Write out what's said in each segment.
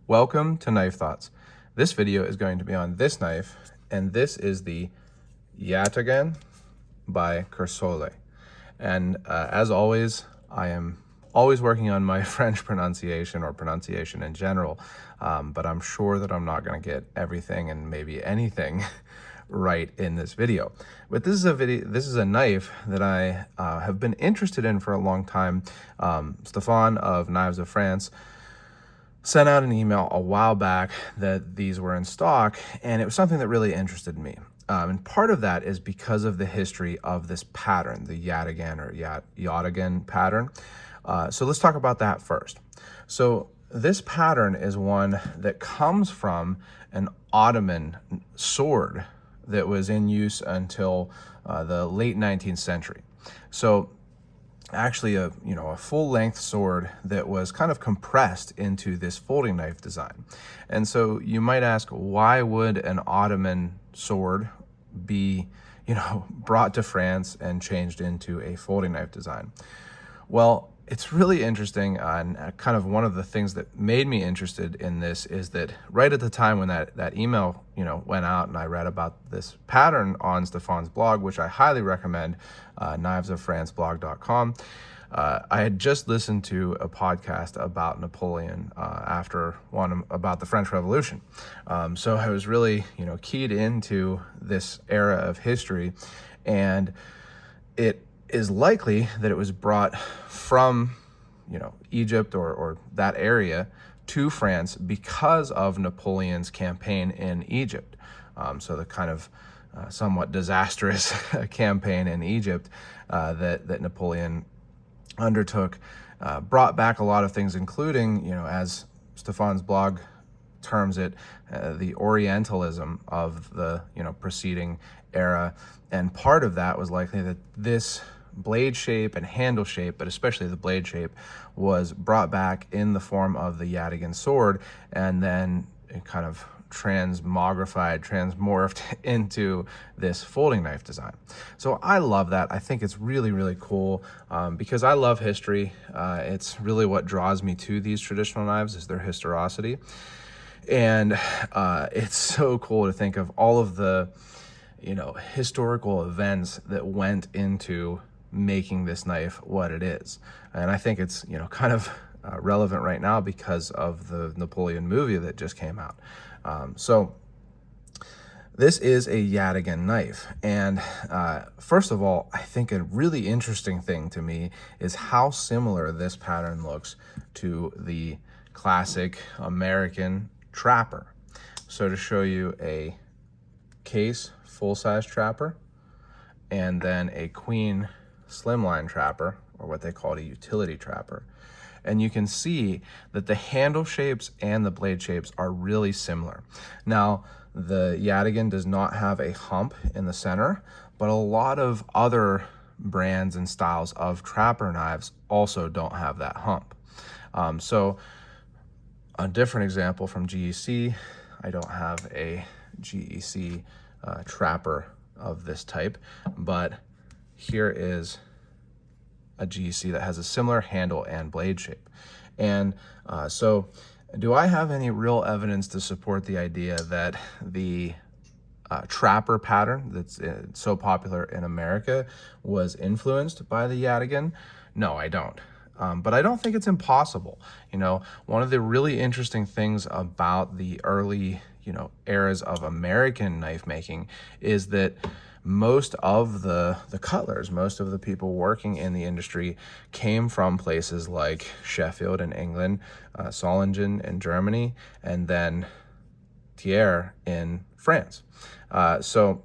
Welcome to Knife Thoughts. This video is going to be on this knife, and this is the Yatagan by Coursolle. And as always, I am always working on my French pronunciation or pronunciation in general, but I'm sure that I'm not going to get everything and maybe anything right in this video. But this is a knife that I have been interested in for a long time. Stefan of Knives of France sent out an email a while back that these were in stock, and it was something that really interested me. And part of that is because of the history of this pattern, the Yatagan or Yatagan pattern. So let's talk about that first. So this pattern is one that comes from an Ottoman sword that was in use until the late 19th century. So actually a full-length sword that was kind of compressed into this folding knife design. And so you might ask, why would an Ottoman sword be brought to France and changed into a folding knife design? Well, it's really interesting, and kind of one of the things that made me interested in this is that right at the time when that email went out and I read about this pattern on Stefan's blog, which I highly recommend, knivesoffranceblog.com, I had just listened to a podcast about Napoleon after one about the French Revolution. So I was really keyed into this era of history, and it is likely that it was brought from Egypt or that area to France because of Napoleon's campaign in Egypt. So the kind of somewhat disastrous campaign in Egypt that Napoleon undertook brought back a lot of things, including, as Stefan's blog terms it, the Orientalism of the preceding era. And part of that was likely that this blade shape and handle shape, but especially the blade shape, was brought back in the form of the Yatagan sword, and then it kind of transmorphed into this folding knife design. So I love that. I think it's really, really cool because I love history. It's really what draws me to these traditional knives, is their historicity. And it's so cool to think of all of the historical events that went into making this knife what it is. And I think it's kind of relevant right now because of the Napoleon movie that just came out. So this is a Yatagan knife, and first of all, I think a really interesting thing to me is how similar this pattern looks to the classic American trapper. So to show you a case full-size trapper, and then a queen slimline trapper, or what they call a utility trapper. And you can see that the handle shapes and the blade shapes are really similar. Now, the Yatagan does not have a hump in the center, but a lot of other brands and styles of trapper knives also don't have that hump. So a different example from GEC, I don't have a GEC trapper of this type, but here is a GEC that has a similar handle and blade shape. And so do I have any real evidence to support the idea that the trapper pattern that's so popular in America was influenced by the Yatagan? No, I don't. But I don't think it's impossible. One of the really interesting things about the early eras of American knife making is that most of the cutlers, most of the people working in the industry came from places like Sheffield in England, Solingen in Germany, and then Thiers in France. So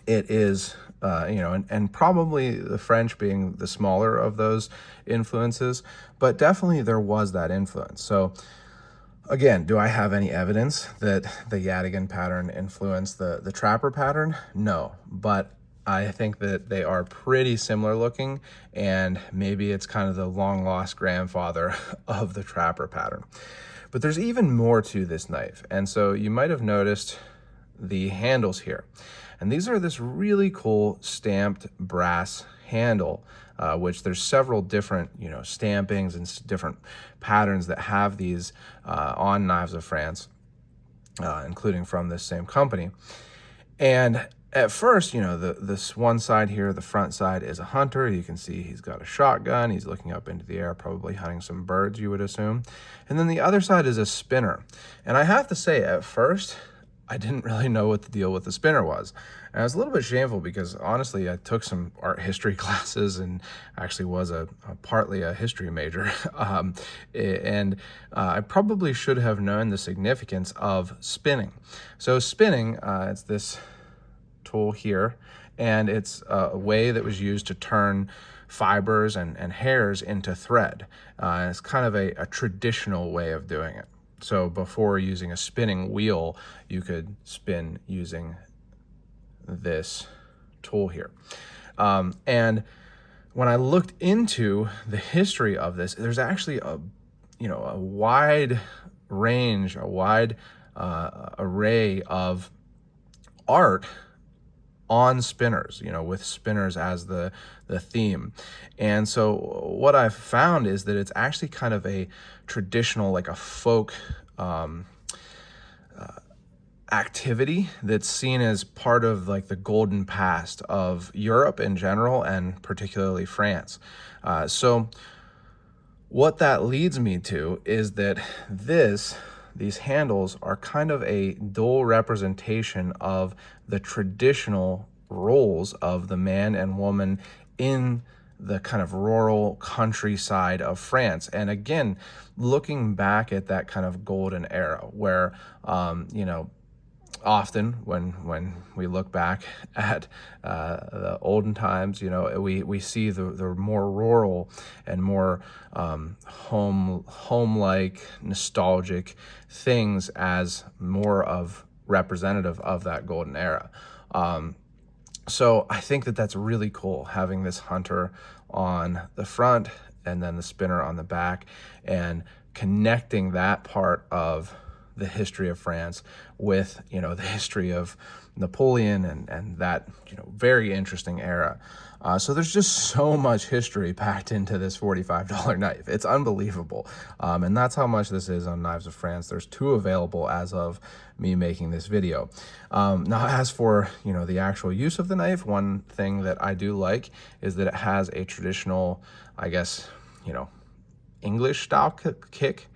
it is, and probably the French being the smaller of those influences, but definitely there was that influence. So again, do I have any evidence that the Yatagan pattern influenced the trapper pattern? No, but I think that they are pretty similar looking, and maybe it's kind of the long lost grandfather of the trapper pattern. But there's even more to this knife. And so you might have noticed the handles here. And these are this really cool stamped brass handle, which there's several different, stampings and different patterns that have these on knives of France, including from this same company. And at first, this one side here, the front side, is a hunter. You can see he's got a shotgun. He's looking up into the air, probably hunting some birds, you would assume. And then the other side is a spinner. And I have to say, at first, I didn't really know what the deal with the spinner was. And I was a little bit shameful because honestly, I took some art history classes and actually was partly a history major. I probably should have known the significance of spinning. So spinning, it's this tool here, and it's a way that was used to turn fibers and hairs into thread. It's kind of a traditional way of doing it. So before using a spinning wheel, you could spin using this tool here. And when I looked into the history of this, there's actually a wide range, a wide array of art on spinners, with spinners as the theme. And so what I've found is that it's actually kind of a traditional, like a folk activity that's seen as part of like the golden past of Europe in general, and particularly France. So what that leads me to is that these handles are kind of a dual representation of the traditional roles of the man and woman in the kind of rural countryside of France. And again, looking back at that kind of golden era where, often when we look back at the olden times, we see the more rural and more home-like, nostalgic things as more of representative of that golden era. So I think that that's really cool, having this hunter on the front and then the spinner on the back, and connecting that part of the history of France with, the history of Napoleon and that, very interesting era. So there's just so much history packed into this $45 knife. It's unbelievable. And that's how much this is on Knives of France. There's 2 available as of me making this video. Now, as for, the actual use of the knife, one thing that I do like is that it has a traditional, I guess, English style kick.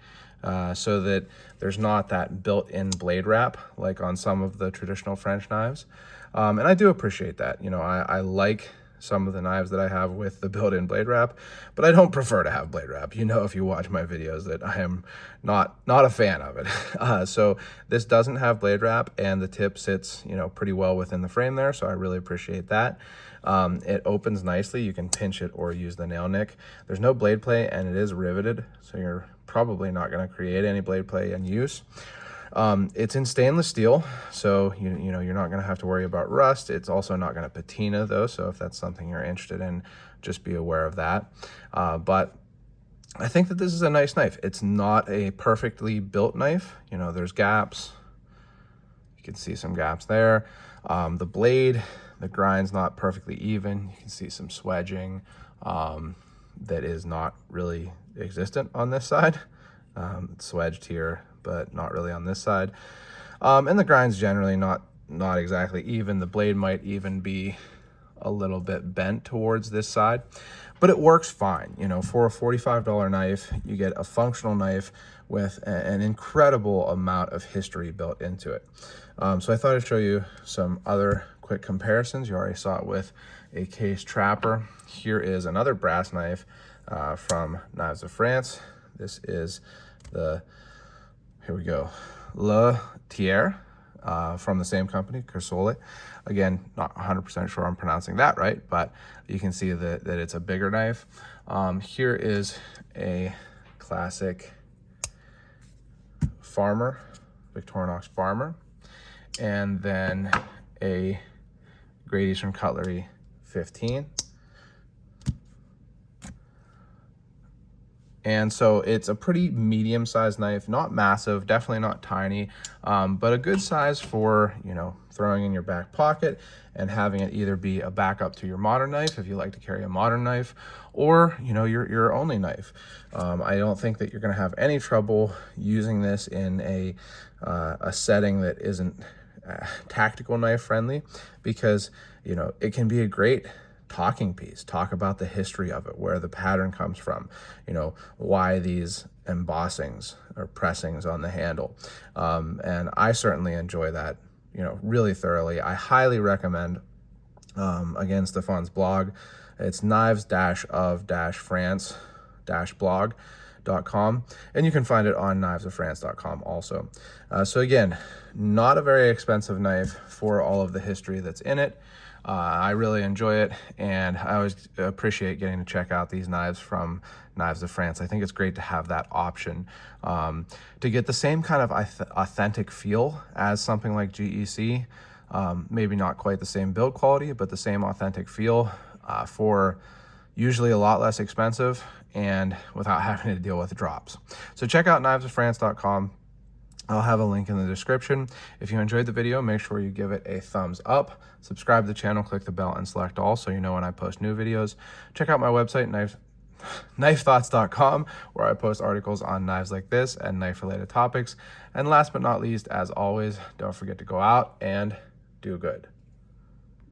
So that there's not that built-in blade wrap like on some of the traditional French knives. And I do appreciate that. I like some of the knives that I have with the built-in blade wrap, but I don't prefer to have blade wrap. If you watch my videos that I am not a fan of it. So this doesn't have blade wrap, and the tip sits, pretty well within the frame there. So I really appreciate that. It opens nicely. You can pinch it or use the nail nick. There's no blade play, and it is riveted, so you're probably not going to create any blade play in use. It's in stainless steel, so you're not going to have to worry about rust. It's also not going to patina though, so if that's something you're interested in, just be aware of that. But I think that this is a nice knife. It's not a perfectly built knife. There's gaps. You can see some gaps there. The blade, the grind's not perfectly even. You can see some swedging that is not really existent on this side. It's swedged here, but not really on this side. And the grind's generally not exactly even. The blade might even be a little bit bent towards this side, but it works fine. For a $45 knife, you get a functional knife with an incredible amount of history built into it. So I thought I'd show you some other quick comparisons. You already saw it with a case trapper. Here is another brass knife from Knives of France. This is here we go, Le Thiers, from the same company, Coursolle. Again, not 100% sure I'm pronouncing that right, but you can see that it's a bigger knife. Here is a classic Farmer, Victorinox Farmer, and then a Great Eastern Cutlery 15. And so it's a pretty medium-sized knife, not massive, definitely not tiny, but a good size for, you know, throwing in your back pocket and having it either be a backup to your modern knife if you like to carry a modern knife, or, you know, your only knife. I don't think that you're going to have any trouble using this in a setting that isn't tactical knife friendly, because, you know, it can be a great talking piece. Talk about the history of it, where the pattern comes from, you know, why these embossings or pressings on the handle. And I certainly enjoy that, you know, really thoroughly. I highly recommend, again, Stefan's blog. It's knives-of-france-blog.com, and you can find it on knivesoffrance.com also. So again, not a very expensive knife for all of the history that's in it. I really enjoy it, and I always appreciate getting to check out these knives from Knives of France. I think it's great to have that option to get the same kind of authentic feel as something like GEC. Maybe not quite the same build quality, but the same authentic feel for usually a lot less expensive and without having to deal with drops. So check out knivesoffrance.com. I'll have a link in the description. If you enjoyed the video, make sure you give it a thumbs up. Subscribe to the channel, click the bell, and select all so you know when I post new videos. Check out my website, knifethoughts.com, where I post articles on knives like this and knife-related topics. And last but not least, as always, don't forget to go out and do good.